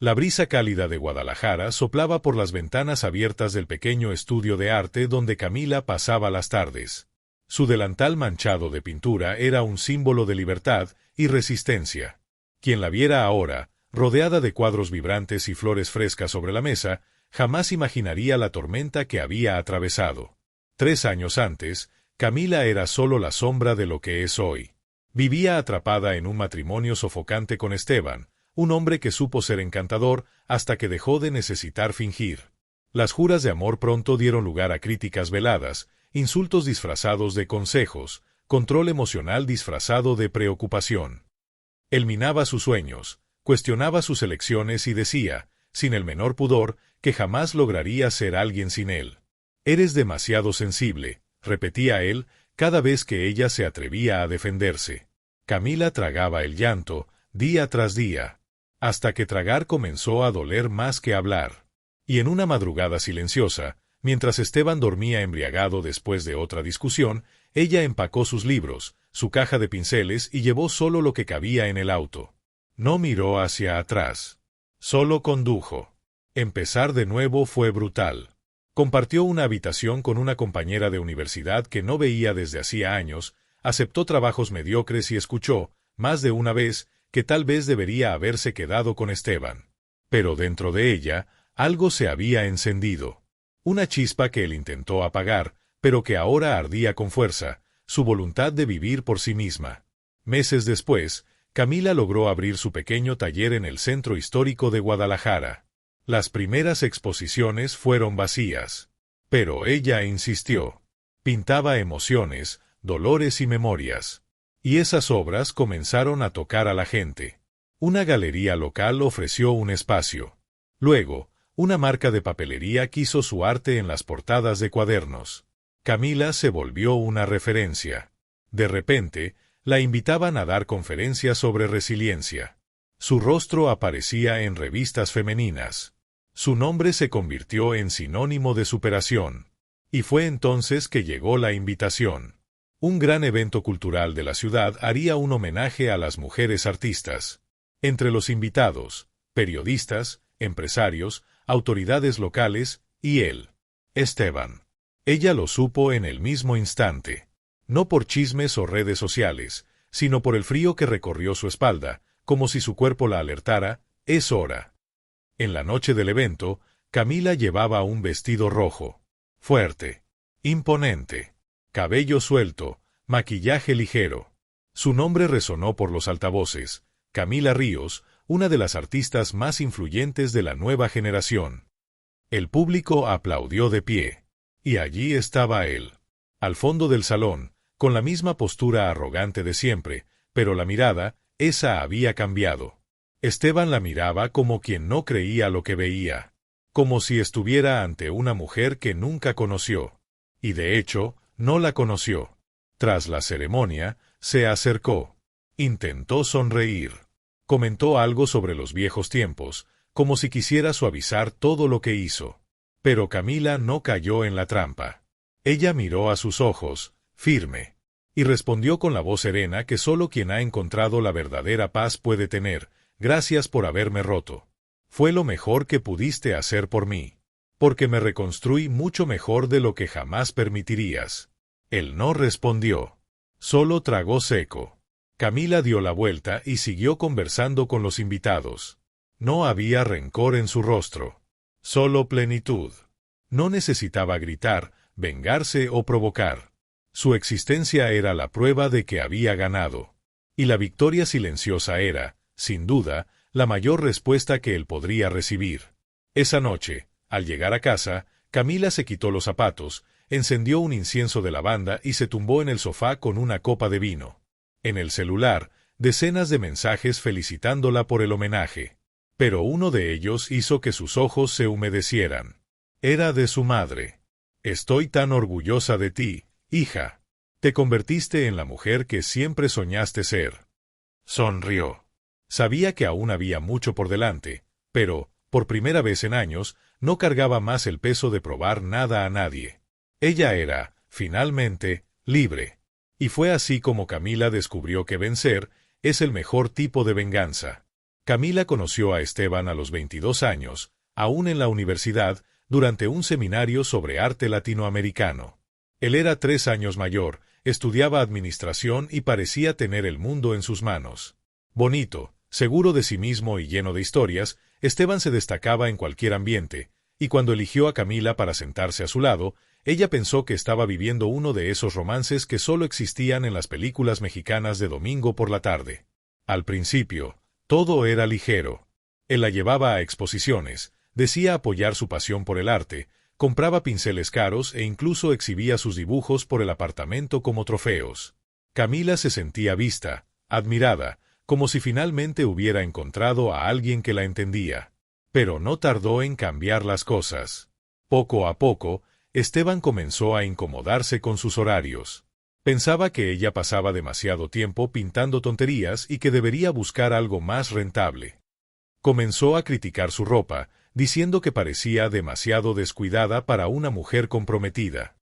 La brisa cálida de Guadalajara soplaba por las ventanas abiertas del pequeño estudio de arte donde Camila pasaba las tardes. Su delantal manchado de pintura era un símbolo de libertad y resistencia. Quien la viera ahora, rodeada de cuadros vibrantes y flores frescas sobre la mesa, jamás imaginaría la tormenta que había atravesado. 3 años antes, Camila era solo la sombra de lo que es hoy. Vivía atrapada en un matrimonio sofocante con Esteban, un hombre que supo ser encantador hasta que dejó de necesitar fingir. Las juras de amor pronto dieron lugar a críticas veladas, insultos disfrazados de consejos, control emocional disfrazado de preocupación. Él minaba sus sueños, cuestionaba sus elecciones y decía, sin el menor pudor, que jamás lograría ser alguien sin él. «Eres demasiado sensible», repetía él, cada vez que ella se atrevía a defenderse. Camila tragaba el llanto, día tras día, hasta que tragar comenzó a doler más que hablar. Y en una madrugada silenciosa, mientras Esteban dormía embriagado después de otra discusión, ella empacó sus libros, su caja de pinceles y llevó solo lo que cabía en el auto. No miró hacia atrás. Solo condujo. Empezar de nuevo fue brutal. Compartió una habitación con una compañera de universidad que no veía desde hacía años, aceptó trabajos mediocres y escuchó, más de una vez, que tal vez debería haberse quedado con Esteban. Pero dentro de ella, algo se había encendido. Una chispa que él intentó apagar, pero que ahora ardía con fuerza, su voluntad de vivir por sí misma. Meses después, Camila logró abrir su pequeño taller en el centro histórico de Guadalajara. Las primeras exposiciones fueron vacías. Pero ella insistió. Pintaba emociones, dolores y memorias. Y esas obras comenzaron a tocar a la gente. Una galería local ofreció un espacio. Luego, una marca de papelería quiso su arte en las portadas de cuadernos. Camila se volvió una referencia. De repente, la invitaban a dar conferencias sobre resiliencia. Su rostro aparecía en revistas femeninas. Su nombre se convirtió en sinónimo de superación. Y fue entonces que llegó la invitación. Un gran evento cultural de la ciudad haría un homenaje a las mujeres artistas. Entre los invitados, periodistas, empresarios, autoridades locales, y él, Esteban. Ella lo supo en el mismo instante. No por chismes o redes sociales, sino por el frío que recorrió su espalda, como si su cuerpo la alertara, es hora. En la noche del evento, Camila llevaba un vestido rojo. Fuerte. Imponente. Cabello suelto, maquillaje ligero. Su nombre resonó por los altavoces. Camila Ríos, una de las artistas más influyentes de la nueva generación. El público aplaudió de pie. Y allí estaba él. Al fondo del salón, con la misma postura arrogante de siempre, pero la mirada, esa había cambiado. Esteban la miraba como quien no creía lo que veía. Como si estuviera ante una mujer que nunca conoció. Y de hecho, no la conoció. Tras la ceremonia, se acercó. Intentó sonreír. Comentó algo sobre los viejos tiempos, como si quisiera suavizar todo lo que hizo. Pero Camila no cayó en la trampa. Ella miró a sus ojos, firme, y respondió con la voz serena que solo quien ha encontrado la verdadera paz puede tener. Gracias por haberme roto. Fue lo mejor que pudiste hacer por mí. Porque me reconstruí mucho mejor de lo que jamás permitirías. Él no respondió. Solo tragó seco. Camila dio la vuelta y siguió conversando con los invitados. No había rencor en su rostro. Solo plenitud. No necesitaba gritar, vengarse o provocar. Su existencia era la prueba de que había ganado. Y la victoria silenciosa era, sin duda, la mayor respuesta que él podría recibir. Esa noche, al llegar a casa, Camila se quitó los zapatos, encendió un incienso de lavanda y se tumbó en el sofá con una copa de vino. En el celular, decenas de mensajes felicitándola por el homenaje. Pero uno de ellos hizo que sus ojos se humedecieran. Era de su madre. «Estoy tan orgullosa de ti, hija. Te convertiste en la mujer que siempre soñaste ser». Sonrió. Sabía que aún había mucho por delante, pero, por primera vez en años, no cargaba más el peso de probar nada a nadie. Ella era, finalmente, libre. Y fue así como Camila descubrió que vencer es el mejor tipo de venganza. Camila conoció a Esteban a los 22 años, aún en la universidad, durante un seminario sobre arte latinoamericano. Él era 3 años mayor, estudiaba administración y parecía tener el mundo en sus manos. Bonito, seguro de sí mismo y lleno de historias, Esteban se destacaba en cualquier ambiente, y cuando eligió a Camila para sentarse a su lado, ella pensó que estaba viviendo uno de esos romances que solo existían en las películas mexicanas de domingo por la tarde. Al principio, todo era ligero. Él la llevaba a exposiciones, decía apoyar su pasión por el arte, compraba pinceles caros e incluso exhibía sus dibujos por el apartamento como trofeos. Camila se sentía vista, admirada, como si finalmente hubiera encontrado a alguien que la entendía. Pero no tardó en cambiar las cosas. Poco a poco, Esteban comenzó a incomodarse con sus horarios. Pensaba que ella pasaba demasiado tiempo pintando tonterías y que debería buscar algo más rentable. Comenzó a criticar su ropa, diciendo que parecía demasiado descuidada para una mujer comprometida.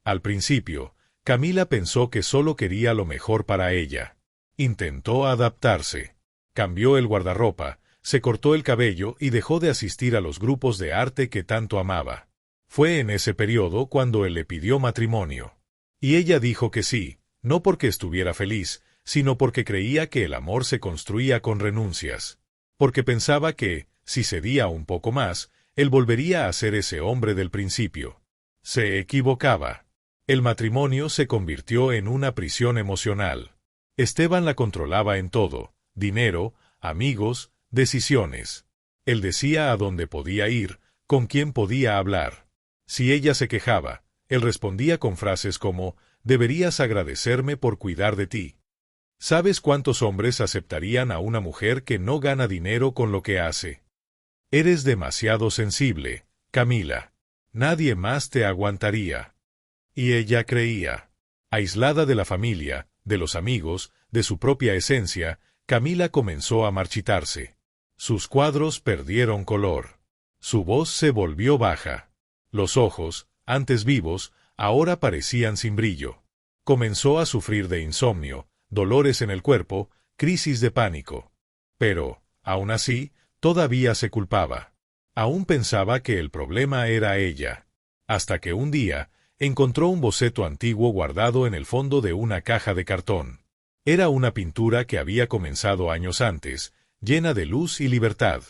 Al principio, Camila pensó que solo quería lo mejor para ella. Intentó adaptarse. Cambió el guardarropa, se cortó el cabello y dejó de asistir a los grupos de arte que tanto amaba. Fue en ese periodo cuando él le pidió matrimonio. Y ella dijo que sí, no porque estuviera feliz, sino porque creía que el amor se construía con renuncias. Porque pensaba que, si cedía un poco más, él volvería a ser ese hombre del principio. Se equivocaba. El matrimonio se convirtió en una prisión emocional. Esteban la controlaba en todo: dinero, amigos, decisiones. Él decía a dónde podía ir, con quién podía hablar. Si ella se quejaba, él respondía con frases como: «Deberías agradecerme por cuidar de ti». ¿Sabes cuántos hombres aceptarían a una mujer que no gana dinero con lo que hace? Eres demasiado sensible, Camila. Nadie más te aguantaría. Y ella creía. Aislada de la familia, de los amigos, de su propia esencia, Camila comenzó a marchitarse. Sus cuadros perdieron color. Su voz se volvió baja. Los ojos, antes vivos, ahora parecían sin brillo. Comenzó a sufrir de insomnio, dolores en el cuerpo, crisis de pánico. Pero, aún así, todavía se culpaba. Aún pensaba que el problema era ella. Hasta que un día, encontró un boceto antiguo guardado en el fondo de una caja de cartón. Era una pintura que había comenzado años antes, llena de luz y libertad.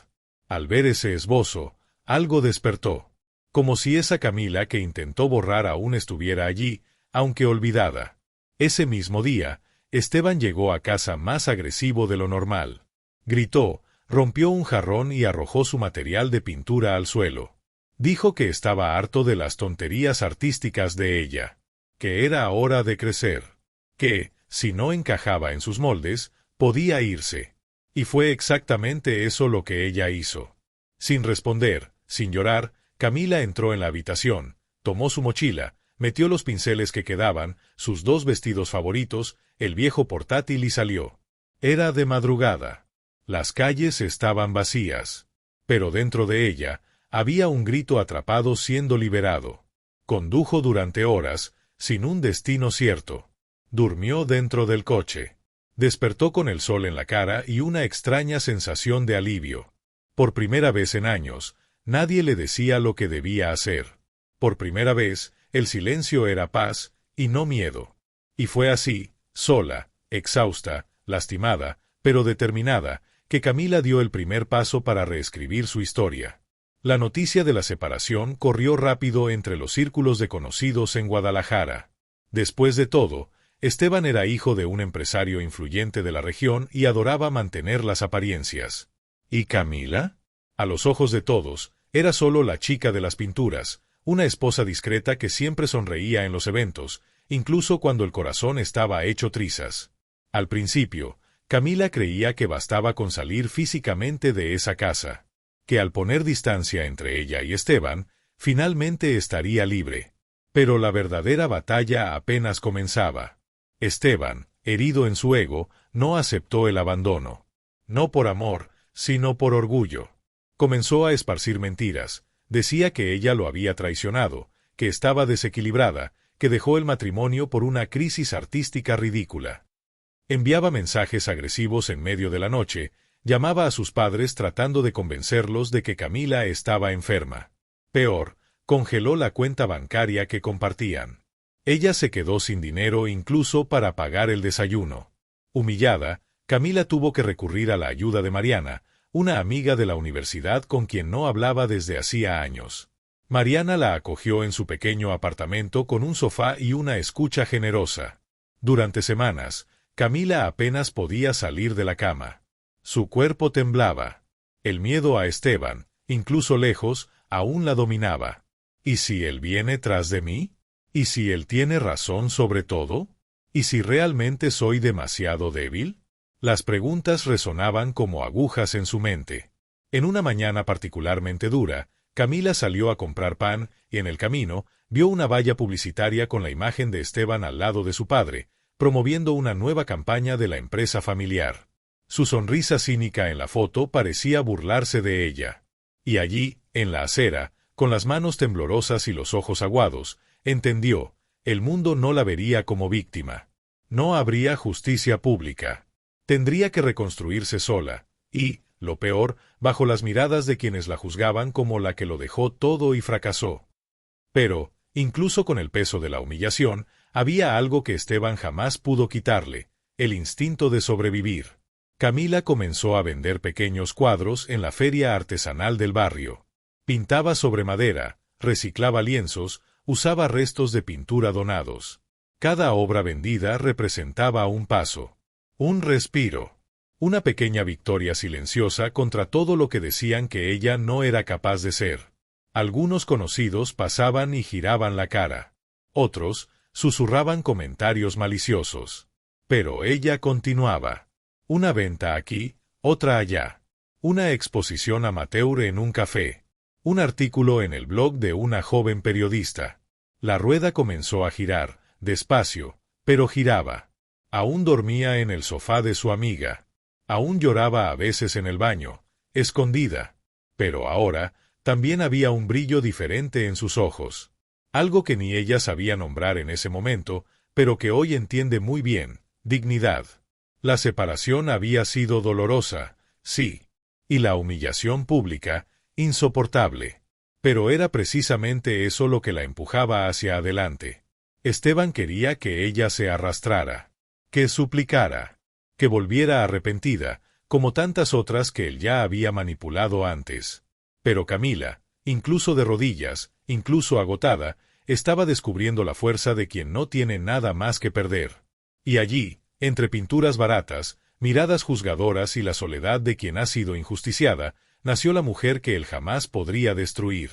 Al ver ese esbozo, algo despertó. Como si esa Camila que intentó borrar aún estuviera allí, aunque olvidada. Ese mismo día, Esteban llegó a casa más agresivo de lo normal. Gritó, rompió un jarrón y arrojó su material de pintura al suelo. Dijo que estaba harto de las tonterías artísticas de ella. Que era hora de crecer. Que, si no encajaba en sus moldes, podía irse. Y fue exactamente eso lo que ella hizo. Sin responder, sin llorar, Camila entró en la habitación, tomó su mochila, metió los pinceles que quedaban, sus 2 vestidos favoritos, el viejo portátil y salió. Era de madrugada. Las calles estaban vacías. Pero dentro de ella, había un grito atrapado siendo liberado. Condujo durante horas, sin un destino cierto. Durmió dentro del coche. Despertó con el sol en la cara y una extraña sensación de alivio. Por primera vez en años, nadie le decía lo que debía hacer. Por primera vez, el silencio era paz, y no miedo. Y fue así, sola, exhausta, lastimada, pero determinada, que Camila dio el primer paso para reescribir su historia. La noticia de la separación corrió rápido entre los círculos de conocidos en Guadalajara. Después de todo, Esteban era hijo de un empresario influyente de la región y adoraba mantener las apariencias. ¿Y Camila? A los ojos de todos, era solo la chica de las pinturas, una esposa discreta que siempre sonreía en los eventos, incluso cuando el corazón estaba hecho trizas. Al principio, Camila creía que bastaba con salir físicamente de esa casa, que al poner distancia entre ella y Esteban, finalmente estaría libre. Pero la verdadera batalla apenas comenzaba. Esteban, herido en su ego, no aceptó el abandono. No por amor, sino por orgullo. Comenzó a esparcir mentiras. Decía que ella lo había traicionado, que estaba desequilibrada, que dejó el matrimonio por una crisis artística ridícula. Enviaba mensajes agresivos en medio de la noche, Llamaba a sus padres tratando de convencerlos de que Camila estaba enferma. Peor, congeló la cuenta bancaria que compartían. Ella se quedó sin dinero incluso para pagar el desayuno. Humillada, Camila tuvo que recurrir a la ayuda de Mariana, una amiga de la universidad con quien no hablaba desde hacía años. Mariana la acogió en su pequeño apartamento con un sofá y una escucha generosa. Durante semanas, Camila apenas podía salir de la cama. Su cuerpo temblaba. El miedo a Esteban, incluso lejos, aún la dominaba. ¿Y si él viene tras de mí? ¿Y si él tiene razón sobre todo? ¿Y si realmente soy demasiado débil? Las preguntas resonaban como agujas en su mente. En una mañana particularmente dura, Camila salió a comprar pan y en el camino vio una valla publicitaria con la imagen de Esteban al lado de su padre, promoviendo una nueva campaña de la empresa familiar. Su sonrisa cínica en la foto parecía burlarse de ella. Y allí, en la acera, con las manos temblorosas y los ojos aguados, entendió, el mundo no la vería como víctima. No habría justicia pública. Tendría que reconstruirse sola, y, lo peor, bajo las miradas de quienes la juzgaban como la que lo dejó todo y fracasó. Pero, incluso con el peso de la humillación, había algo que Esteban jamás pudo quitarle, el instinto de sobrevivir. Camila comenzó a vender pequeños cuadros en la feria artesanal del barrio. Pintaba sobre madera, reciclaba lienzos, usaba restos de pintura donados. Cada obra vendida representaba un paso, un respiro, una pequeña victoria silenciosa contra todo lo que decían que ella no era capaz de ser. Algunos conocidos pasaban y giraban la cara. Otros susurraban comentarios maliciosos. Pero ella continuaba. Una venta aquí, otra allá. Una exposición amateur en un café. Un artículo en el blog de una joven periodista. La rueda comenzó a girar, despacio, pero giraba. Aún dormía en el sofá de su amiga. Aún lloraba a veces en el baño, escondida. Pero ahora, también había un brillo diferente en sus ojos. Algo que ni ella sabía nombrar en ese momento, pero que hoy entiende muy bien, dignidad. La separación había sido dolorosa, sí. Y la humillación pública, insoportable. Pero era precisamente eso lo que la empujaba hacia adelante. Esteban quería que ella se arrastrara, que suplicara, que volviera arrepentida, como tantas otras que él ya había manipulado antes. Pero Camila, incluso de rodillas, incluso agotada, estaba descubriendo la fuerza de quien no tiene nada más que perder. Y allí, entre pinturas baratas, miradas juzgadoras y la soledad de quien ha sido injusticiada, nació la mujer que él jamás podría destruir.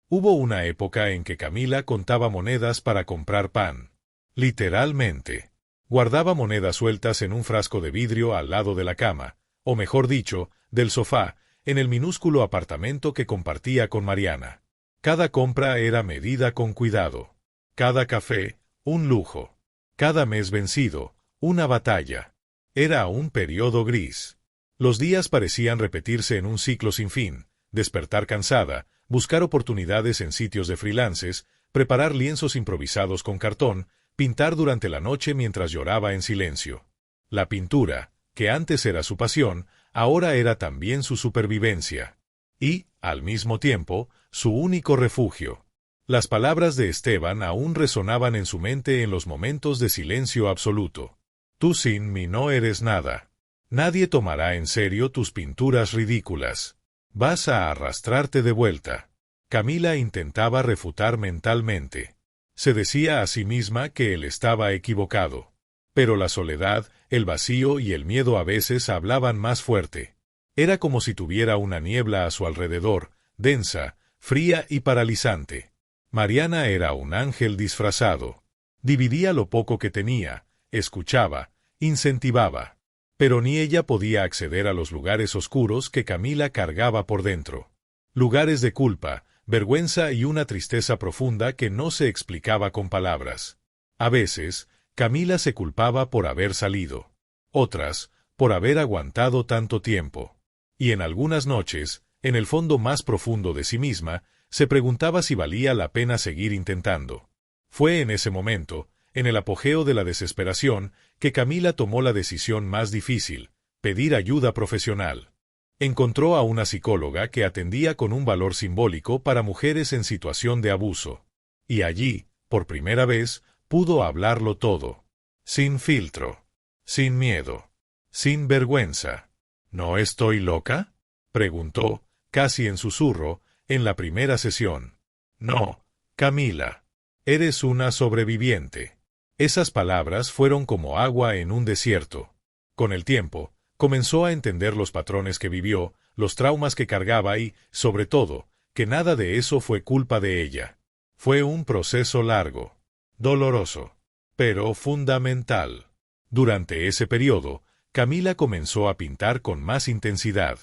Hubo una época en que Camila contaba monedas para comprar pan. Literalmente. Guardaba monedas sueltas en un frasco de vidrio al lado de la cama, o mejor dicho, del sofá, en el minúsculo apartamento que compartía con Mariana. Cada compra era medida con cuidado. Cada café, un lujo. Cada mes vencido, una batalla. Era un periodo gris. Los días parecían repetirse en un ciclo sin fin, despertar cansada, buscar oportunidades en sitios de freelances, preparar lienzos improvisados con cartón, pintar durante la noche mientras lloraba en silencio. La pintura, que antes era su pasión, ahora era también su supervivencia. Y, al mismo tiempo, su único refugio. Las palabras de Esteban aún resonaban en su mente en los momentos de silencio absoluto. Tú sin mí no eres nada. Nadie tomará en serio tus pinturas ridículas. Vas a arrastrarte de vuelta. Camila intentaba refutar mentalmente. Se decía a sí misma que él estaba equivocado. Pero la soledad, el vacío y el miedo a veces hablaban más fuerte. Era como si tuviera una niebla a su alrededor, densa, fría y paralizante. Mariana era un ángel disfrazado. Dividía lo poco que tenía, escuchaba, incentivaba. Pero ni ella podía acceder a los lugares oscuros que Camila cargaba por dentro. Lugares de culpa, vergüenza y una tristeza profunda que no se explicaba con palabras. A veces, Camila se culpaba por haber salido. Otras, por haber aguantado tanto tiempo. Y en algunas noches, en el fondo más profundo de sí misma, se preguntaba si valía la pena seguir intentando. Fue en ese momento, en el apogeo de la desesperación, que Camila tomó la decisión más difícil, pedir ayuda profesional. Encontró a una psicóloga que atendía con un valor simbólico para mujeres en situación de abuso. Y allí, por primera vez, pudo hablarlo todo. Sin filtro. Sin miedo. Sin vergüenza. ¿No estoy loca?, preguntó, casi en susurro, en la primera sesión. No, Camila. Eres una sobreviviente. Esas palabras fueron como agua en un desierto. Con el tiempo, comenzó a entender los patrones que vivió, los traumas que cargaba y, sobre todo, que nada de eso fue culpa de ella. Fue un proceso largo, doloroso, pero fundamental. Durante ese periodo, Camila comenzó a pintar con más intensidad.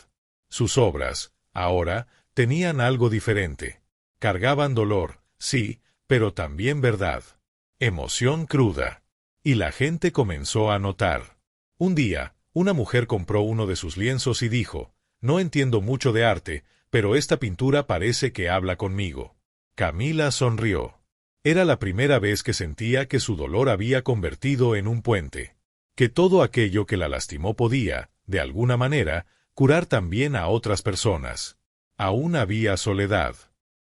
Sus obras, ahora, tenían algo diferente. Cargaban dolor, sí, pero también verdad. Emoción cruda. Y la gente comenzó a notar. Un día, una mujer compró uno de sus lienzos y dijo: «No entiendo mucho de arte, pero esta pintura parece que habla conmigo». Camila sonrió. Era la primera vez que sentía que su dolor había convertido en un puente. Que todo aquello que la lastimó podía, de alguna manera, curar también a otras personas. Aún había soledad.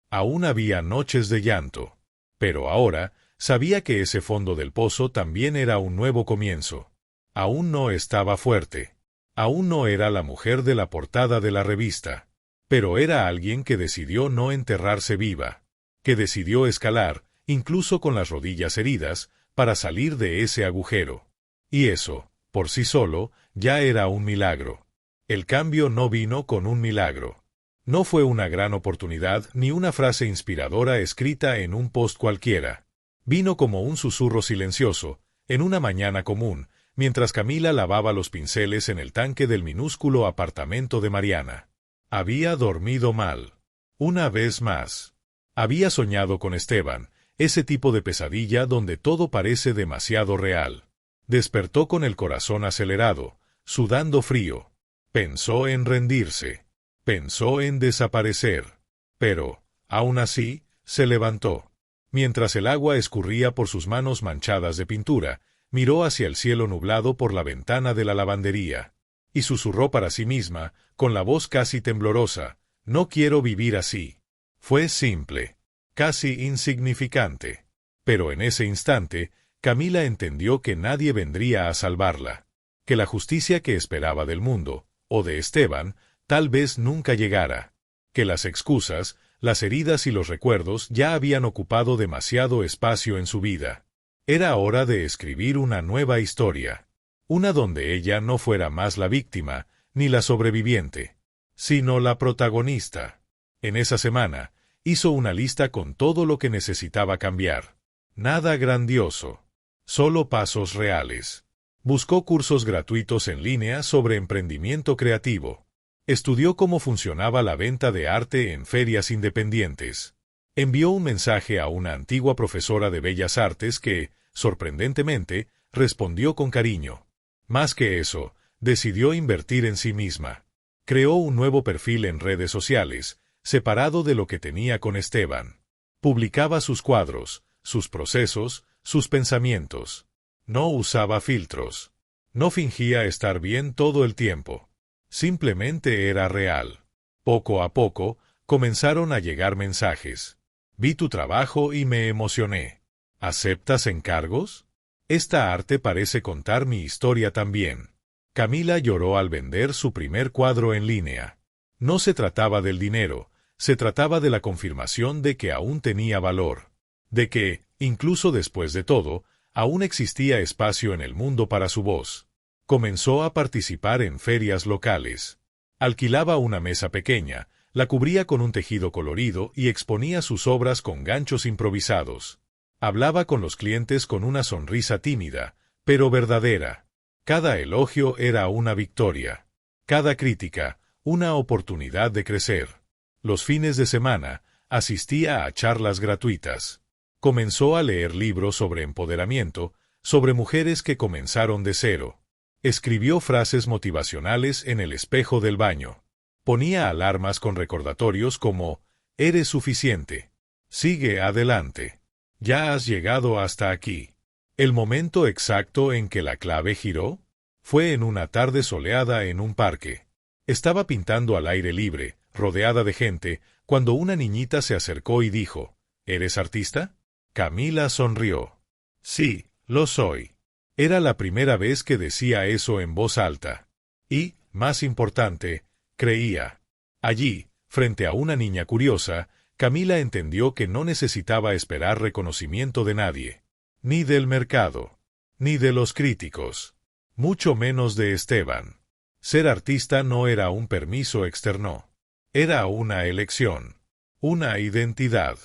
Aún había noches de llanto. Pero ahora, sabía que ese fondo del pozo también era un nuevo comienzo. Aún no estaba fuerte. Aún no era la mujer de la portada de la revista. Pero era alguien que decidió no enterrarse viva. Que decidió escalar, incluso con las rodillas heridas, para salir de ese agujero. Y eso, por sí solo, ya era un milagro. El cambio no vino con un milagro. No fue una gran oportunidad ni una frase inspiradora escrita en un post cualquiera. Vino como un susurro silencioso, en una mañana común, mientras Camila lavaba los pinceles en el tanque del minúsculo apartamento de Mariana. Había dormido mal. Una vez más. Había soñado con Esteban, ese tipo de pesadilla donde todo parece demasiado real. Despertó con el corazón acelerado, sudando frío. Pensó en rendirse. Pensó en desaparecer. Pero, aún así, se levantó. Mientras el agua escurría por sus manos manchadas de pintura, miró hacia el cielo nublado por la ventana de la lavandería. Y susurró para sí misma, con la voz casi temblorosa: «No quiero vivir así». Fue simple, casi insignificante. Pero en ese instante, Camila entendió que nadie vendría a salvarla. Que la justicia que esperaba del mundo, o de Esteban, tal vez nunca llegara. Que las excusas, las heridas y los recuerdos ya habían ocupado demasiado espacio en su vida. Era hora de escribir una nueva historia. Una donde ella no fuera más la víctima, ni la sobreviviente, sino la protagonista. En esa semana, hizo una lista con todo lo que necesitaba cambiar. Nada grandioso. Solo pasos reales. Buscó cursos gratuitos en línea sobre emprendimiento creativo. Estudió cómo funcionaba la venta de arte en ferias independientes. Envió un mensaje a una antigua profesora de Bellas Artes que, sorprendentemente, respondió con cariño. Más que eso, decidió invertir en sí misma. Creó un nuevo perfil en redes sociales, separado de lo que tenía con Esteban. Publicaba sus cuadros, sus procesos, sus pensamientos. No usaba filtros. No fingía estar bien todo el tiempo. Simplemente era real. Poco a poco, comenzaron a llegar mensajes. Vi tu trabajo y me emocioné. ¿Aceptas encargos? Esta arte parece contar mi historia también. Camila lloró al vender su primer cuadro en línea. No se trataba del dinero, se trataba de la confirmación de que aún tenía valor. De que, incluso después de todo, aún existía espacio en el mundo para su voz. Comenzó a participar en ferias locales. Alquilaba una mesa pequeña, la cubría con un tejido colorido y exponía sus obras con ganchos improvisados. Hablaba con los clientes con una sonrisa tímida, pero verdadera. Cada elogio era una victoria. Cada crítica, una oportunidad de crecer. Los fines de semana, asistía a charlas gratuitas. Comenzó a leer libros sobre empoderamiento, sobre mujeres que comenzaron de cero. Escribió frases motivacionales en el espejo del baño. Ponía alarmas con recordatorios como: «Eres suficiente. Sigue adelante. Ya has llegado hasta aquí». El momento exacto en que la clave giró fue en una tarde soleada en un parque. Estaba pintando al aire libre, rodeada de gente, cuando una niñita se acercó y dijo, ¿eres artista? Camila sonrió. Sí, lo soy. Era la primera vez que decía eso en voz alta. Y, más importante, creía. Allí, frente a una niña curiosa, Camila entendió que no necesitaba esperar reconocimiento de nadie. Ni del mercado. Ni de los críticos. Mucho menos de Esteban. Ser artista no era un permiso externo. Era una elección. Una identidad.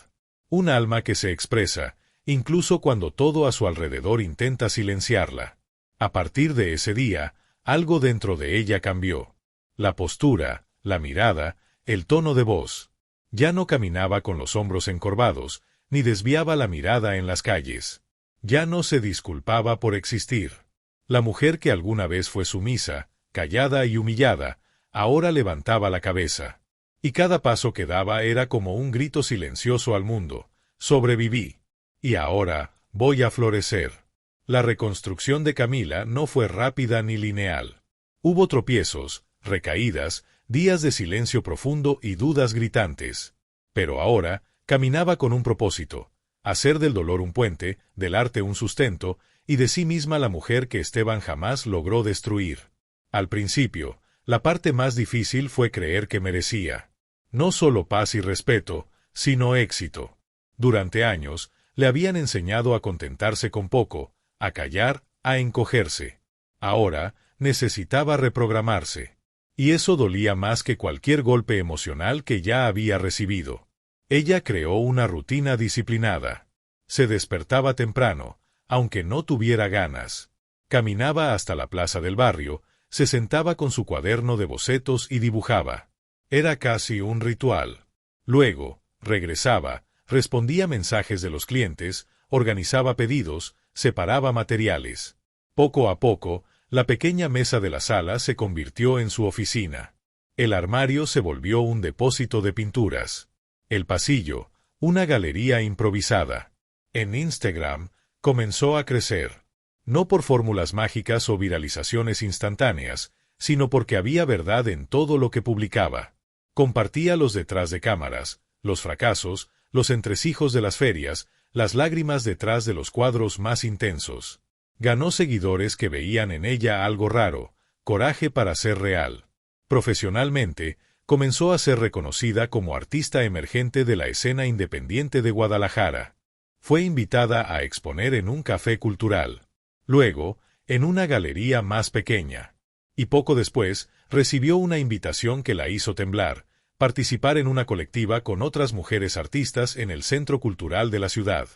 Un alma que se expresa, incluso cuando todo a su alrededor intenta silenciarla. A partir de ese día, algo dentro de ella cambió. La postura, la mirada, el tono de voz. Ya no caminaba con los hombros encorvados, ni desviaba la mirada en las calles. Ya no se disculpaba por existir. La mujer que alguna vez fue sumisa, callada y humillada, ahora levantaba la cabeza. Y cada paso que daba era como un grito silencioso al mundo. Sobreviví. Y ahora, voy a florecer. La reconstrucción de Camila no fue rápida ni lineal. Hubo tropiezos, recaídas, días de silencio profundo y dudas gritantes. Pero ahora, caminaba con un propósito: hacer del dolor un puente, del arte un sustento, y de sí misma la mujer que Esteban jamás logró destruir. Al principio, la parte más difícil fue creer que merecía. No solo paz y respeto, sino éxito. Durante años, le habían enseñado a contentarse con poco, a callar, a encogerse. Ahora, necesitaba reprogramarse. Y eso dolía más que cualquier golpe emocional que ya había recibido. Ella creó una rutina disciplinada. Se despertaba temprano, aunque no tuviera ganas. Caminaba hasta la plaza del barrio, se sentaba con su cuaderno de bocetos y dibujaba. Era casi un ritual. Luego, regresaba, respondía mensajes de los clientes, organizaba pedidos, separaba materiales. Poco a poco, la pequeña mesa de la sala se convirtió en su oficina. El armario se volvió un depósito de pinturas. El pasillo, una galería improvisada. En Instagram, comenzó a crecer. No por fórmulas mágicas o viralizaciones instantáneas, sino porque había verdad en todo lo que publicaba. Compartía los detrás de cámaras, los fracasos, los entresijos de las ferias, las lágrimas detrás de los cuadros más intensos. Ganó seguidores que veían en ella algo raro, coraje para ser real. Profesionalmente, comenzó a ser reconocida como artista emergente de la escena independiente de Guadalajara. Fue invitada a exponer en un café cultural. Luego, en una galería más pequeña. Y poco después, recibió una invitación que la hizo temblar: participar en una colectiva con otras mujeres artistas en el Centro Cultural de la ciudad.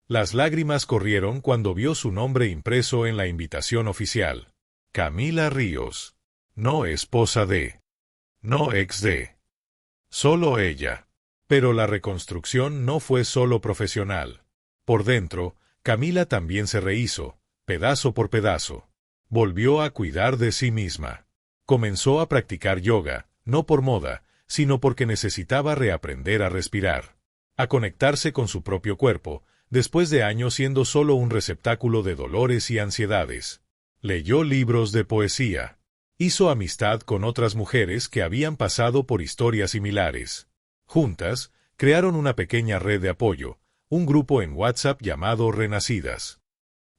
Las lágrimas corrieron cuando vio su nombre impreso en la invitación oficial. Camila Ríos. No esposa de. No ex de. Solo ella. Pero la reconstrucción no fue solo profesional. Por dentro, Camila también se rehizo, pedazo por pedazo. Volvió a cuidar de sí misma. Comenzó a practicar yoga, no por moda, sino porque necesitaba reaprender a respirar. A conectarse con su propio cuerpo, después de años siendo solo un receptáculo de dolores y ansiedades. Leyó libros de poesía. Hizo amistad con otras mujeres que habían pasado por historias similares. Juntas, crearon una pequeña red de apoyo, un grupo en WhatsApp llamado Renacidas.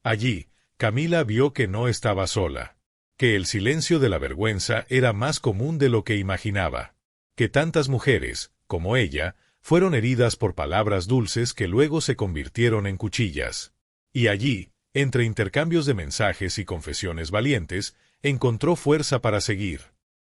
Allí, Camila vio que no estaba sola, que el silencio de la vergüenza era más común de lo que imaginaba, que tantas mujeres, como ella, fueron heridas por palabras dulces que luego se convirtieron en cuchillas. Y allí, entre intercambios de mensajes y confesiones valientes, encontró fuerza para seguir.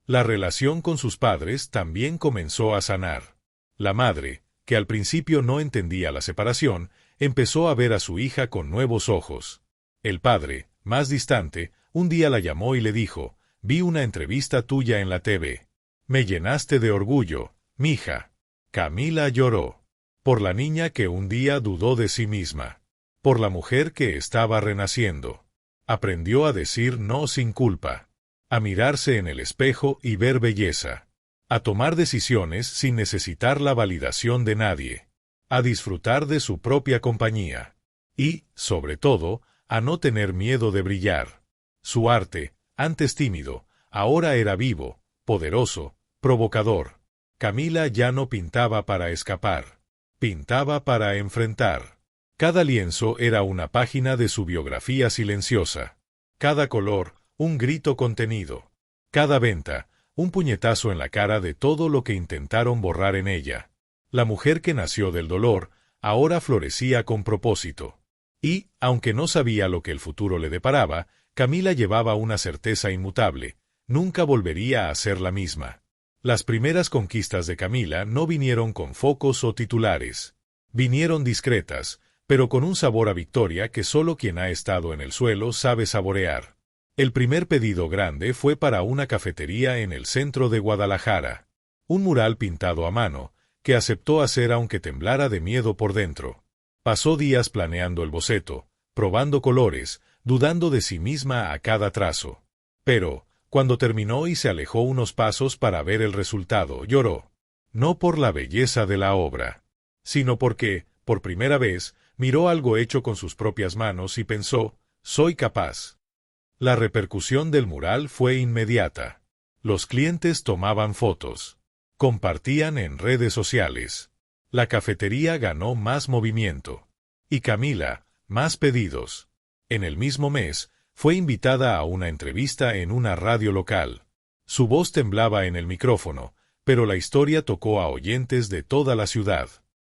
La relación con sus padres también comenzó a sanar. La madre, que al principio no entendía la separación, empezó a ver a su hija con nuevos ojos. El padre, más distante, un día la llamó y le dijo: «Vi una entrevista tuya en la TV. Me llenaste de orgullo, mija». Camila lloró. Por la niña que un día dudó de sí misma. Por la mujer que estaba renaciendo. Aprendió a decir no sin culpa. A mirarse en el espejo y ver belleza. A tomar decisiones sin necesitar la validación de nadie. A disfrutar de su propia compañía. Y, sobre todo, a no tener miedo de brillar. Su arte, antes tímido, ahora era vivo, poderoso, provocador. Camila ya no pintaba para escapar. Pintaba para enfrentar. Cada lienzo era una página de su biografía silenciosa. Cada color, un grito contenido. Cada venta, un puñetazo en la cara de todo lo que intentaron borrar en ella. La mujer que nació del dolor, ahora florecía con propósito. Y, aunque no sabía lo que el futuro le deparaba, Camila llevaba una certeza inmutable: nunca volvería a ser la misma. Las primeras conquistas de Camila no vinieron con focos o titulares. Vinieron discretas, pero con un sabor a victoria que solo quien ha estado en el suelo sabe saborear. El primer pedido grande fue para una cafetería en el centro de Guadalajara. Un mural pintado a mano, que aceptó hacer aunque temblara de miedo por dentro. Pasó días planeando el boceto, probando colores, dudando de sí misma a cada trazo. Pero, cuando terminó y se alejó unos pasos para ver el resultado, lloró. No por la belleza de la obra, sino porque, por primera vez, miró algo hecho con sus propias manos y pensó: soy capaz. La repercusión del mural fue inmediata. Los clientes tomaban fotos. Compartían en redes sociales. La cafetería ganó más movimiento. Y Camila, más pedidos. En el mismo mes, fue invitada a una entrevista en una radio local. Su voz temblaba en el micrófono, pero la historia tocó a oyentes de toda la ciudad.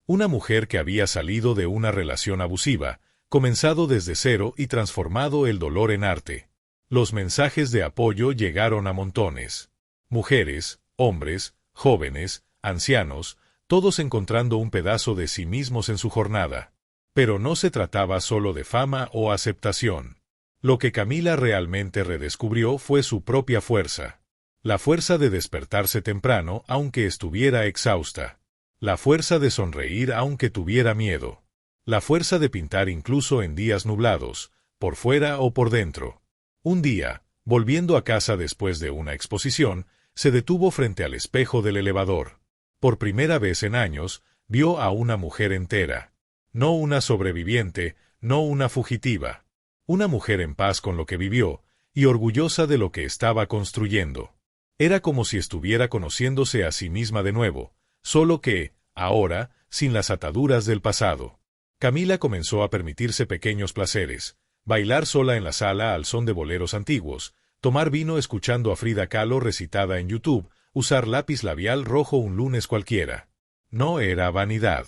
Una mujer que había salido de una relación abusiva, comenzado desde cero y transformado el dolor en arte. Los mensajes de apoyo llegaron a montones. Mujeres, hombres, jóvenes, ancianos, todos encontrando un pedazo de sí mismos en su jornada. Pero no se trataba solo de fama o aceptación. Lo que Camila realmente redescubrió fue su propia fuerza. La fuerza de despertarse temprano aunque estuviera exhausta. La fuerza de sonreír aunque tuviera miedo. La fuerza de pintar incluso en días nublados, por fuera o por dentro. Un día, volviendo a casa después de una exposición, se detuvo frente al espejo del elevador. Por primera vez en años, vio a una mujer entera. No una sobreviviente, no una fugitiva. Una mujer en paz con lo que vivió, y orgullosa de lo que estaba construyendo. Era como si estuviera conociéndose a sí misma de nuevo, solo que, ahora, sin las ataduras del pasado. Camila comenzó a permitirse pequeños placeres: bailar sola en la sala al son de boleros antiguos, tomar vino escuchando a Frida Kahlo recitada en YouTube, usar lápiz labial rojo un lunes cualquiera. No era vanidad.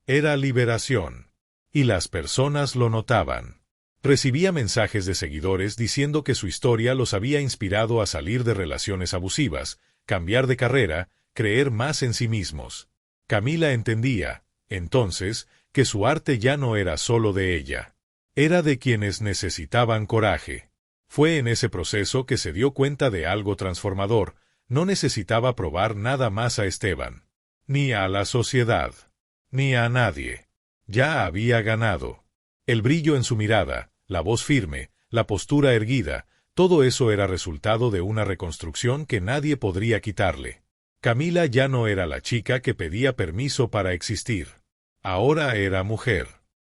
Era liberación. Y las personas lo notaban. Recibía mensajes de seguidores diciendo que su historia los había inspirado a salir de relaciones abusivas, cambiar de carrera, creer más en sí mismos. Camila entendía, entonces, que su arte ya no era solo de ella. Era de quienes necesitaban coraje. Fue en ese proceso que se dio cuenta de algo transformador: no necesitaba probar nada más a Esteban. Ni a la sociedad. Ni a nadie. Ya había ganado. El brillo en su mirada, la voz firme, la postura erguida, todo eso era resultado de una reconstrucción que nadie podría quitarle. Camila ya no era la chica que pedía permiso para existir. Ahora era mujer.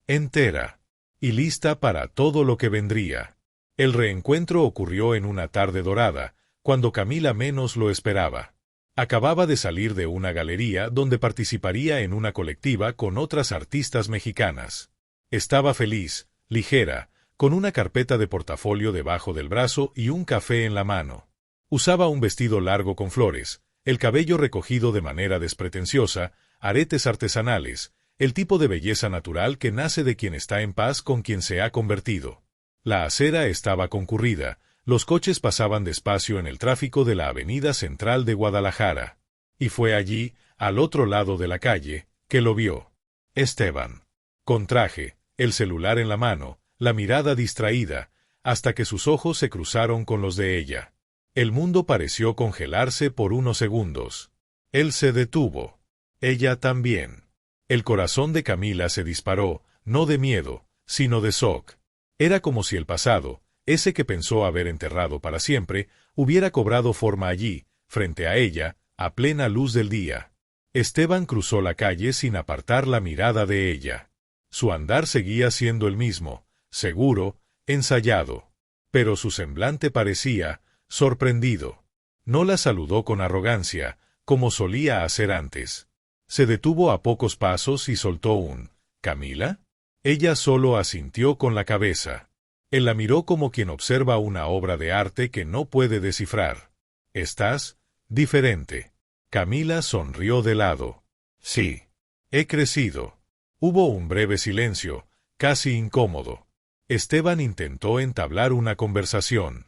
Entera. Y lista para todo lo que vendría. El reencuentro ocurrió en una tarde dorada, cuando Camila menos lo esperaba. Acababa de salir de una galería donde participaría en una colectiva con otras artistas mexicanas. Estaba feliz, ligera, con una carpeta de portafolio debajo del brazo y un café en la mano. Usaba un vestido largo con flores, el cabello recogido de manera despretenciosa, aretes artesanales, el tipo de belleza natural que nace de quien está en paz con quien se ha convertido. La acera estaba concurrida, los coches pasaban despacio en el tráfico de la avenida central de Guadalajara. Y fue allí, al otro lado de la calle, que lo vio. Esteban. Con traje, el celular en la mano, la mirada distraída, hasta que sus ojos se cruzaron con los de ella. El mundo pareció congelarse por unos segundos. Él se detuvo. Ella también. El corazón de Camila se disparó, no de miedo, sino de shock. Era como si el pasado, ese que pensó haber enterrado para siempre, hubiera cobrado forma allí, frente a ella, a plena luz del día. Esteban cruzó la calle sin apartar la mirada de ella. Su andar seguía siendo el mismo, seguro, ensayado. Pero su semblante parecía sorprendido. No la saludó con arrogancia, como solía hacer antes. Se detuvo a pocos pasos y soltó un «¿Camila?». Ella solo asintió con la cabeza. Él la miró como quien observa una obra de arte que no puede descifrar. «¿Estás diferente?». Camila sonrió de lado. «Sí. He crecido». Hubo un breve silencio, casi incómodo. Esteban intentó entablar una conversación.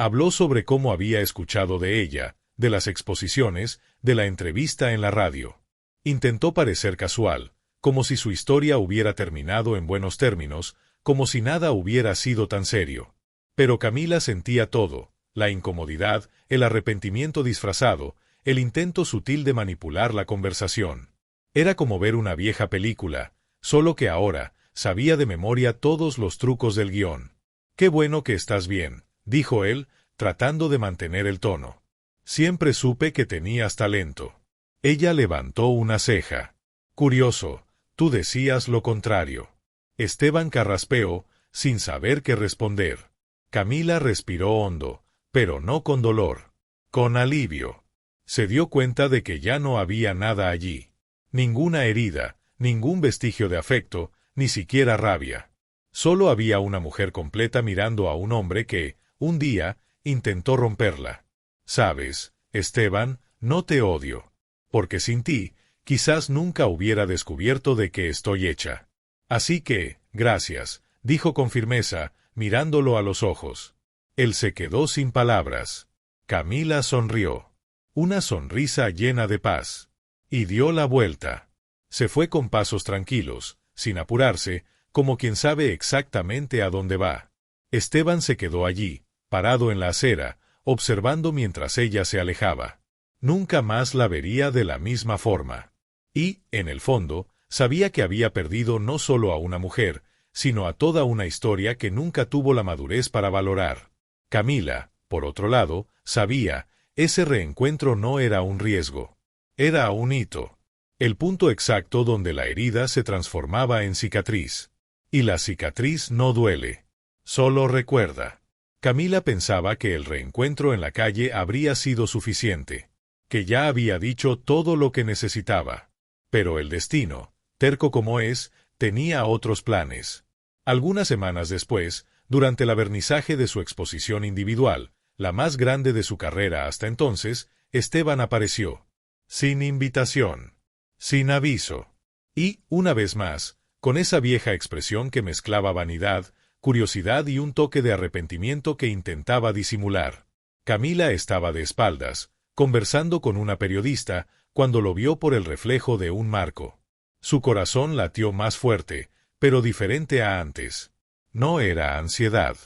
Habló sobre cómo había escuchado de ella, de las exposiciones, de la entrevista en la radio. Intentó parecer casual, como si su historia hubiera terminado en buenos términos, como si nada hubiera sido tan serio. Pero Camila sentía todo, la incomodidad, el arrepentimiento disfrazado, el intento sutil de manipular la conversación. Era como ver una vieja película, solo que ahora sabía de memoria todos los trucos del guión. «Qué bueno que estás bien», dijo él, tratando de mantener el tono. «Siempre supe que tenías talento». Ella levantó una ceja. «Curioso, tú decías lo contrario». Esteban carraspeó, sin saber qué responder. Camila respiró hondo, pero no con dolor. Con alivio. Se dio cuenta de que ya no había nada allí. Ninguna herida, ningún vestigio de afecto, ni siquiera rabia. Solo había una mujer completa mirando a un hombre que, un día, intentó romperla. «Sabes, Esteban, no te odio. Porque sin ti, quizás nunca hubiera descubierto de qué estoy hecha. Así que, gracias», dijo con firmeza, mirándolo a los ojos. Él se quedó sin palabras. Camila sonrió. Una sonrisa llena de paz. Y dio la vuelta. Se fue con pasos tranquilos, sin apurarse, como quien sabe exactamente a dónde va. Esteban se quedó allí, parado en la acera, observando mientras ella se alejaba. Nunca más la vería de la misma forma. Y, en el fondo, sabía que había perdido no solo a una mujer, sino a toda una historia que nunca tuvo la madurez para valorar. Camila, por otro lado, sabía, ese reencuentro no era un riesgo. Era un hito. El punto exacto donde la herida se transformaba en cicatriz. Y la cicatriz no duele. Solo recuerda. Camila pensaba que el reencuentro en la calle habría sido suficiente. Que ya había dicho todo lo que necesitaba. Pero el destino, terco como es, tenía otros planes. Algunas semanas después, durante el vernizaje de su exposición individual, la más grande de su carrera hasta entonces, Esteban apareció. Sin invitación. Sin aviso. Y, una vez más, con esa vieja expresión que mezclaba vanidad, curiosidad y un toque de arrepentimiento que intentaba disimular. Camila estaba de espaldas, conversando con una periodista, cuando lo vio por el reflejo de un marco. Su corazón latió más fuerte, pero diferente a antes. No era ansiedad.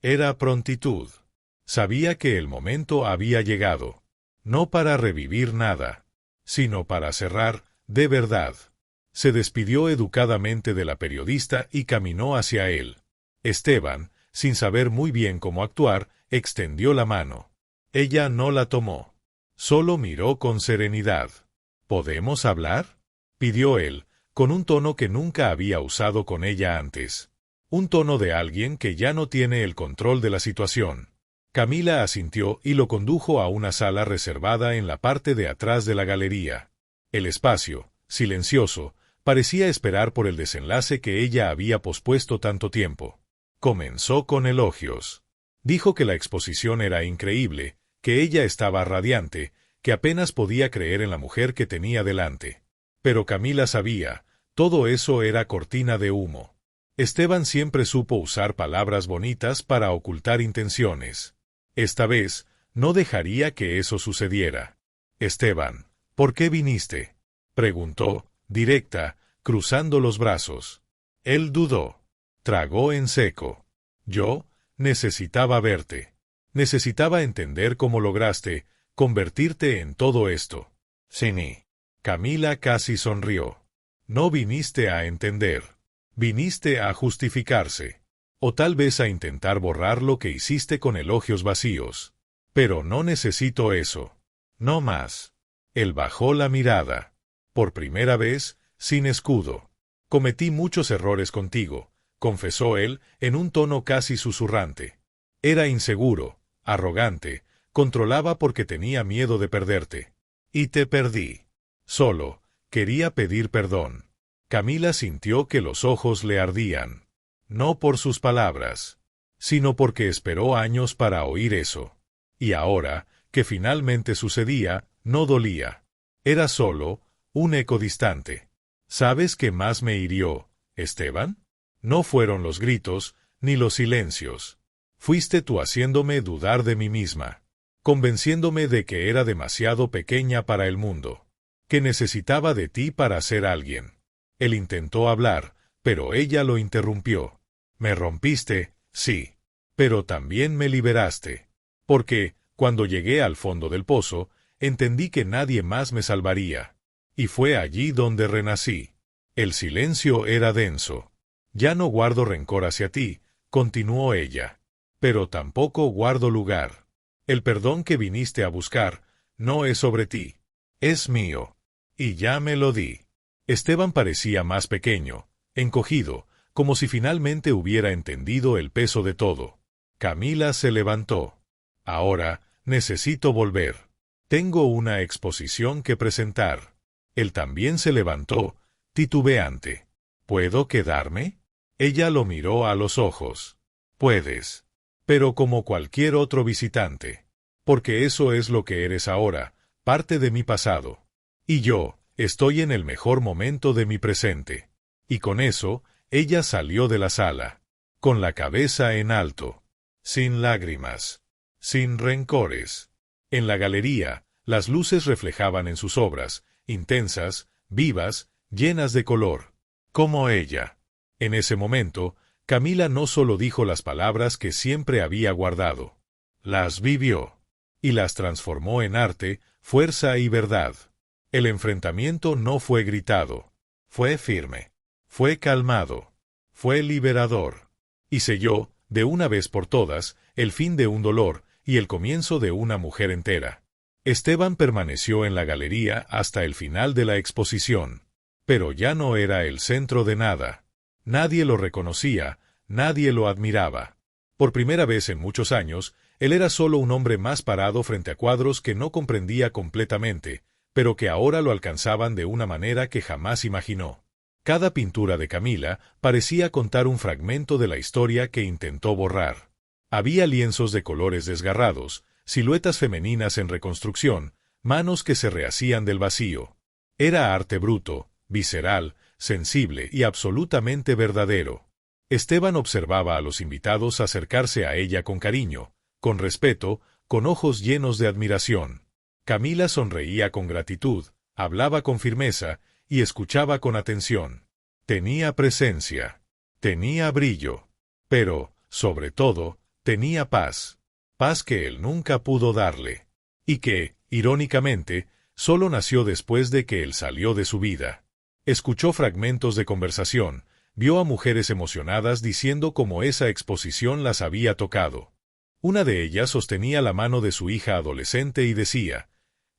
Era prontitud. Sabía que el momento había llegado. No para revivir nada, sino para cerrar, de verdad. Se despidió educadamente de la periodista y caminó hacia él. Esteban, sin saber muy bien cómo actuar, extendió la mano. Ella no la tomó. Solo miró con serenidad. «¿Podemos hablar?», pidió él, con un tono que nunca había usado con ella antes. Un tono de alguien que ya no tiene el control de la situación. Camila asintió y lo condujo a una sala reservada en la parte de atrás de la galería. El espacio, silencioso, parecía esperar por el desenlace que ella había pospuesto tanto tiempo. Comenzó con elogios. Dijo que la exposición era increíble, que ella estaba radiante, que apenas podía creer en la mujer que tenía delante. Pero Camila sabía, todo eso era cortina de humo. Esteban siempre supo usar palabras bonitas para ocultar intenciones. Esta vez, no dejaría que eso sucediera. «Esteban, ¿por qué viniste?», preguntó, directa, cruzando los brazos. Él dudó. Tragó en seco. «Yo necesitaba verte. Necesitaba entender cómo lograste convertirte en todo esto». «Sí». Camila casi sonrió. «No viniste a entender. Viniste a justificarse. O tal vez a intentar borrar lo que hiciste con elogios vacíos. Pero no necesito eso. No más». Él bajó la mirada. Por primera vez, sin escudo. «Cometí muchos errores contigo», confesó él, en un tono casi susurrante. Era inseguro, arrogante, Controlaba porque tenía miedo de perderte. Y te perdí. Solo quería pedir perdón. Camila sintió que los ojos le ardían. No por sus palabras, sino porque esperó años para oír eso. Y ahora, que finalmente sucedía, no dolía. Era solo un eco distante. ¿Sabes qué más me hirió, Esteban? No fueron los gritos, ni los silencios. Fuiste tú haciéndome dudar de mí misma, convenciéndome de que era demasiado pequeña para el mundo, que necesitaba de ti para ser alguien. Él intentó hablar, pero ella lo interrumpió. Me rompiste, sí, pero también me liberaste. Porque, cuando llegué al fondo del pozo, entendí que nadie más me salvaría. Y fue allí donde renací. El silencio era denso. Ya no guardo rencor hacia ti, continuó ella. Pero tampoco guardo lugar. El perdón que viniste a buscar no es sobre ti. Es mío. Y ya me lo di. Esteban parecía más pequeño, encogido, como si finalmente hubiera entendido el peso de todo. Camila se levantó. Ahora, necesito volver. Tengo una exposición que presentar. Él también se levantó, titubeante. ¿Puedo quedarme? Ella lo miró a los ojos. Puedes. Pero como cualquier otro visitante. Porque eso es lo que eres ahora, parte de mi pasado. Y yo, estoy en el mejor momento de mi presente. Y con eso, ella salió de la sala. Con la cabeza en alto. Sin lágrimas. Sin rencores. En la galería, las luces reflejaban en sus obras, intensas, vivas, llenas de color. Como ella. En ese momento, Camila no solo dijo las palabras que siempre había guardado. Las vivió. Y las transformó en arte, fuerza y verdad. El enfrentamiento no fue gritado. Fue firme. Fue calmado. Fue liberador. Y selló, de una vez por todas, el fin de un dolor y el comienzo de una mujer entera. Esteban permaneció en la galería hasta el final de la exposición. Pero ya no era el centro de nada. Nadie lo reconocía, nadie lo admiraba. Por primera vez en muchos años, él era solo un hombre más parado frente a cuadros que no comprendía completamente, pero que ahora lo alcanzaban de una manera que jamás imaginó. Cada pintura de Camila parecía contar un fragmento de la historia que intentó borrar. Había lienzos de colores desgarrados, siluetas femeninas en reconstrucción, manos que se rehacían del vacío. Era arte bruto, visceral, sensible y absolutamente verdadero. Esteban observaba a los invitados acercarse a ella con cariño, con respeto, con ojos llenos de admiración. Camila sonreía con gratitud, hablaba con firmeza y escuchaba con atención. Tenía presencia, tenía brillo, pero, sobre todo, tenía paz. Paz que él nunca pudo darle. Y que, irónicamente, solo nació después de que él salió de su vida. Escuchó fragmentos de conversación, vio a mujeres emocionadas diciendo cómo esa exposición las había tocado. Una de ellas sostenía la mano de su hija adolescente y decía: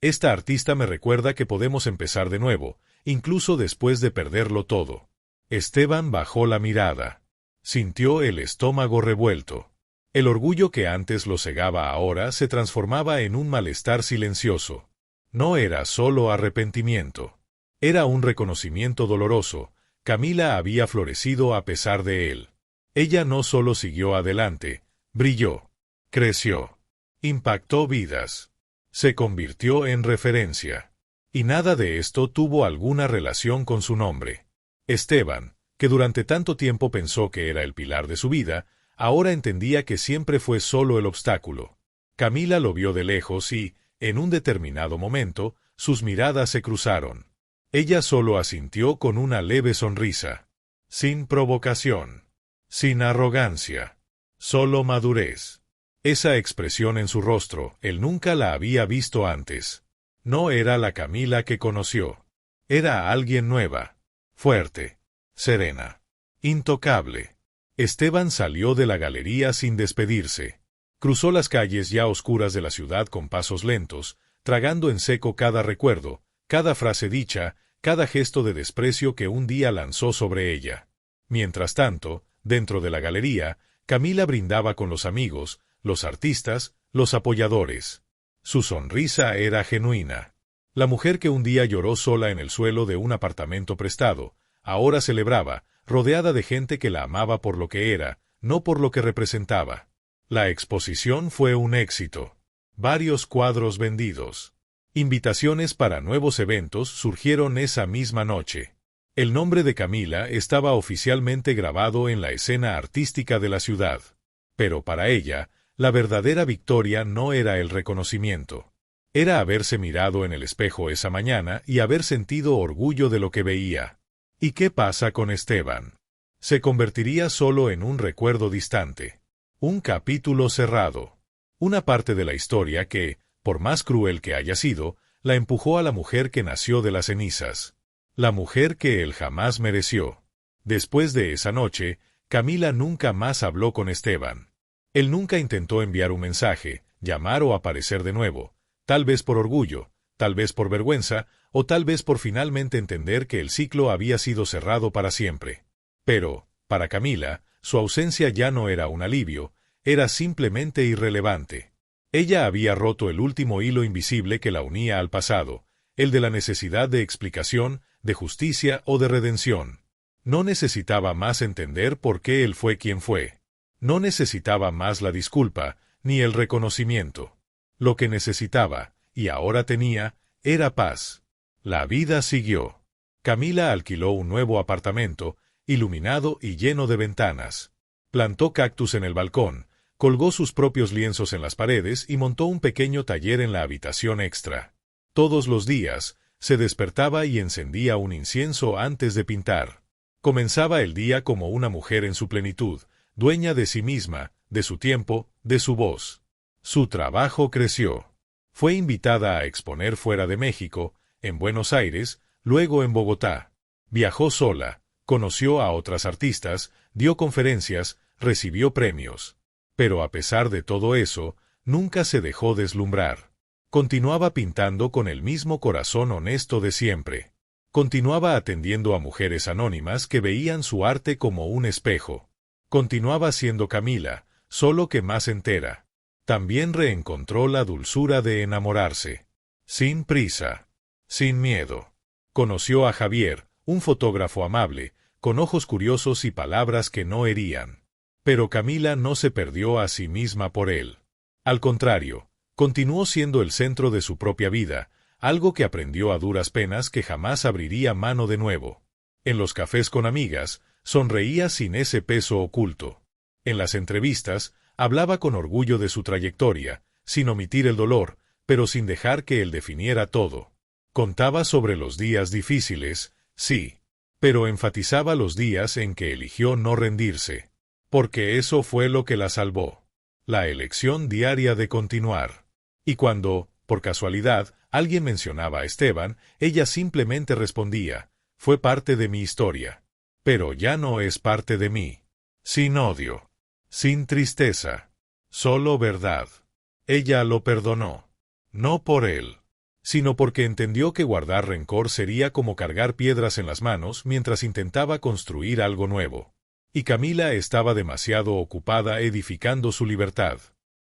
«Esta artista me recuerda que podemos empezar de nuevo, incluso después de perderlo todo». Esteban bajó la mirada. Sintió el estómago revuelto. El orgullo que antes lo cegaba ahora se transformaba en un malestar silencioso. No era solo arrepentimiento. Era un reconocimiento doloroso. Camila había florecido a pesar de él. Ella no solo siguió adelante, brilló, creció, impactó vidas, se convirtió en referencia. Y nada de esto tuvo alguna relación con su nombre. Esteban, que durante tanto tiempo pensó que era el pilar de su vida, ahora entendía que siempre fue solo el obstáculo. Camila lo vio de lejos y, en un determinado momento, sus miradas se cruzaron. Ella solo asintió con una leve sonrisa. Sin provocación. Sin arrogancia. Solo madurez. Esa expresión en su rostro, él nunca la había visto antes. No era la Camila que conoció. Era alguien nueva. Fuerte. Serena. Intocable. Esteban salió de la galería sin despedirse. Cruzó las calles ya oscuras de la ciudad con pasos lentos, tragando en seco cada recuerdo, cada frase dicha, cada gesto de desprecio que un día lanzó sobre ella. Mientras tanto, dentro de la galería, Camila brindaba con los amigos, los artistas, los apoyadores. Su sonrisa era genuina. La mujer que un día lloró sola en el suelo de un apartamento prestado, ahora celebraba, rodeada de gente que la amaba por lo que era, no por lo que representaba. La exposición fue un éxito. Varios cuadros vendidos. Invitaciones para nuevos eventos surgieron esa misma noche. El nombre de Camila estaba oficialmente grabado en la escena artística de la ciudad. Pero para ella, la verdadera victoria no era el reconocimiento. Era haberse mirado en el espejo esa mañana y haber sentido orgullo de lo que veía. ¿Y qué pasa con Esteban? Se convertiría solo en un recuerdo distante. Un capítulo cerrado. Una parte de la historia que, por más cruel que haya sido, la empujó a la mujer que nació de las cenizas. La mujer que él jamás mereció. Después de esa noche, Camila nunca más habló con Esteban. Él nunca intentó enviar un mensaje, llamar o aparecer de nuevo, tal vez por orgullo, tal vez por vergüenza, o tal vez por finalmente entender que el ciclo había sido cerrado para siempre. Pero, para Camila, su ausencia ya no era un alivio, era simplemente irrelevante. Ella había roto el último hilo invisible que la unía al pasado, el de la necesidad de explicación, de justicia o de redención. No necesitaba más entender por qué él fue quien fue. No necesitaba más la disculpa, ni el reconocimiento. Lo que necesitaba, y ahora tenía, era paz. La vida siguió. Camila alquiló un nuevo apartamento, iluminado y lleno de ventanas. Plantó cactus en el balcón, colgó sus propios lienzos en las paredes y montó un pequeño taller en la habitación extra. Todos los días, se despertaba y encendía un incienso antes de pintar. Comenzaba el día como una mujer en su plenitud, dueña de sí misma, de su tiempo, de su voz. Su trabajo creció. Fue invitada a exponer fuera de México, en Buenos Aires, luego en Bogotá. Viajó sola, conoció a otras artistas, dio conferencias, recibió premios. Pero a pesar de todo eso, nunca se dejó deslumbrar. Continuaba pintando con el mismo corazón honesto de siempre. Continuaba atendiendo a mujeres anónimas que veían su arte como un espejo. Continuaba siendo Camila, solo que más entera. También reencontró la dulzura de enamorarse. Sin prisa. Sin miedo. Conoció a Javier, un fotógrafo amable, con ojos curiosos y palabras que no herían. Pero Camila no se perdió a sí misma por él. Al contrario, continuó siendo el centro de su propia vida, algo que aprendió a duras penas que jamás abriría mano de nuevo. En los cafés con amigas, sonreía sin ese peso oculto. En las entrevistas, hablaba con orgullo de su trayectoria, sin omitir el dolor, pero sin dejar que él definiera todo. Contaba sobre los días difíciles, sí, pero enfatizaba los días en que eligió no rendirse. Porque eso fue lo que la salvó. La elección diaria de continuar. Y cuando, por casualidad, alguien mencionaba a Esteban, ella simplemente respondía, fue parte de mi historia. Pero ya no es parte de mí. Sin odio. Sin tristeza. Solo verdad. Ella lo perdonó. No por él, sino porque entendió que guardar rencor sería como cargar piedras en las manos mientras intentaba construir algo nuevo. Y Camila estaba demasiado ocupada edificando su libertad.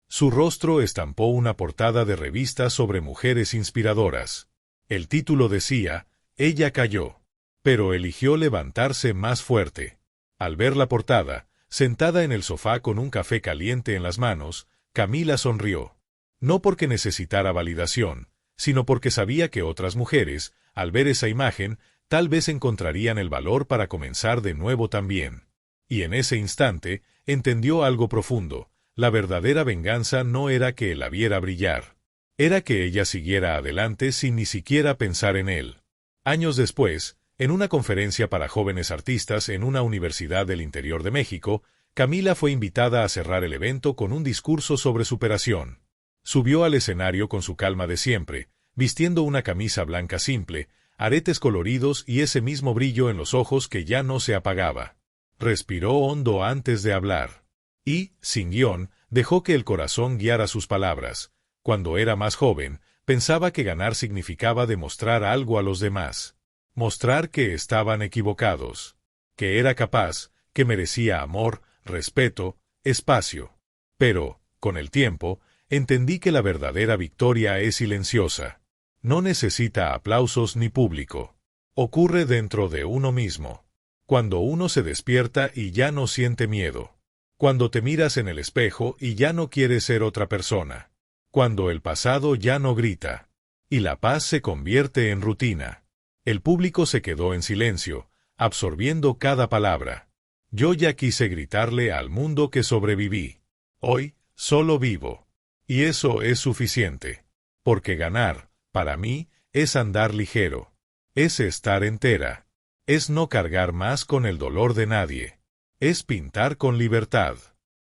Su rostro estampó una portada de revista sobre mujeres inspiradoras. El título decía, ella cayó, pero eligió levantarse más fuerte. Al ver la portada, sentada en el sofá con un café caliente en las manos, Camila sonrió. No porque necesitara validación, sino porque sabía que otras mujeres, al ver esa imagen, tal vez encontrarían el valor para comenzar de nuevo también. Y en ese instante, entendió algo profundo. La verdadera venganza no era que la viera brillar. Era que ella siguiera adelante sin ni siquiera pensar en él. Años después, en una conferencia para jóvenes artistas en una universidad del interior de México, Camila fue invitada a cerrar el evento con un discurso sobre superación. Subió al escenario con su calma de siempre, vistiendo una camisa blanca simple, aretes coloridos y ese mismo brillo en los ojos que ya no se apagaba. Respiró hondo antes de hablar. Y, sin guión, dejó que el corazón guiara sus palabras. Cuando era más joven, pensaba que ganar significaba demostrar algo a los demás. Mostrar que estaban equivocados. Que era capaz, que merecía amor, respeto, espacio. Pero, con el tiempo, Entendí que la verdadera victoria es silenciosa. No necesita aplausos ni público. Ocurre dentro de uno mismo. Cuando uno se despierta y ya no siente miedo. Cuando te miras en el espejo y ya no quieres ser otra persona. Cuando el pasado ya no grita. Y la paz se convierte en rutina. El público se quedó en silencio, absorbiendo cada palabra. Yo ya quise gritarle al mundo que sobreviví. Hoy, solo vivo. Y eso es suficiente. Porque ganar, para mí, es andar ligero. Es estar entera. Es no cargar más con el dolor de nadie. Es pintar con libertad.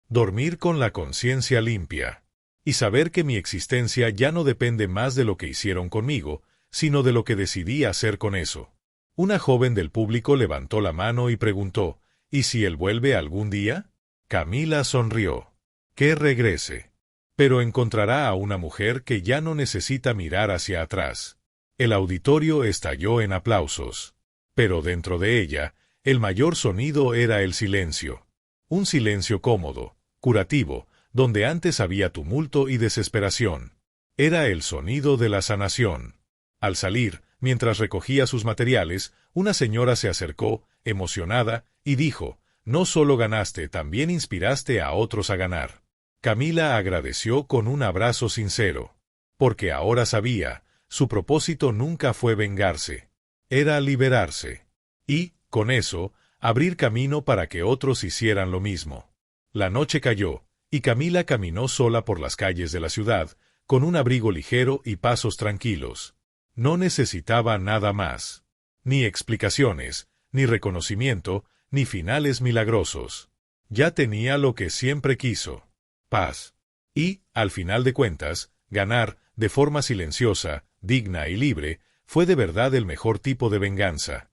Dormir con la conciencia limpia. Y saber que mi existencia ya no depende más de lo que hicieron conmigo, sino de lo que decidí hacer con eso. Una joven del público levantó la mano y preguntó, ¿y si él vuelve algún día? Camila sonrió. Que regrese. Pero encontrará a una mujer que ya no necesita mirar hacia atrás. El auditorio estalló en aplausos. Pero dentro de ella, el mayor sonido era el silencio. Un silencio cómodo, curativo, donde antes había tumulto y desesperación. Era el sonido de la sanación. Al salir, mientras recogía sus materiales, una señora se acercó, emocionada, y dijo, «No solo ganaste, también inspiraste a otros a ganar». Camila agradeció con un abrazo sincero. Porque ahora sabía, su propósito nunca fue vengarse. Era liberarse. Y, con eso, abrir camino para que otros hicieran lo mismo. La noche cayó, y Camila caminó sola por las calles de la ciudad, con un abrigo ligero y pasos tranquilos. No necesitaba nada más. Ni explicaciones, ni reconocimiento, ni finales milagrosos. Ya tenía lo que siempre quiso. Paz. Y, al final de cuentas, ganar, de forma silenciosa, digna y libre, fue de verdad el mejor tipo de venganza.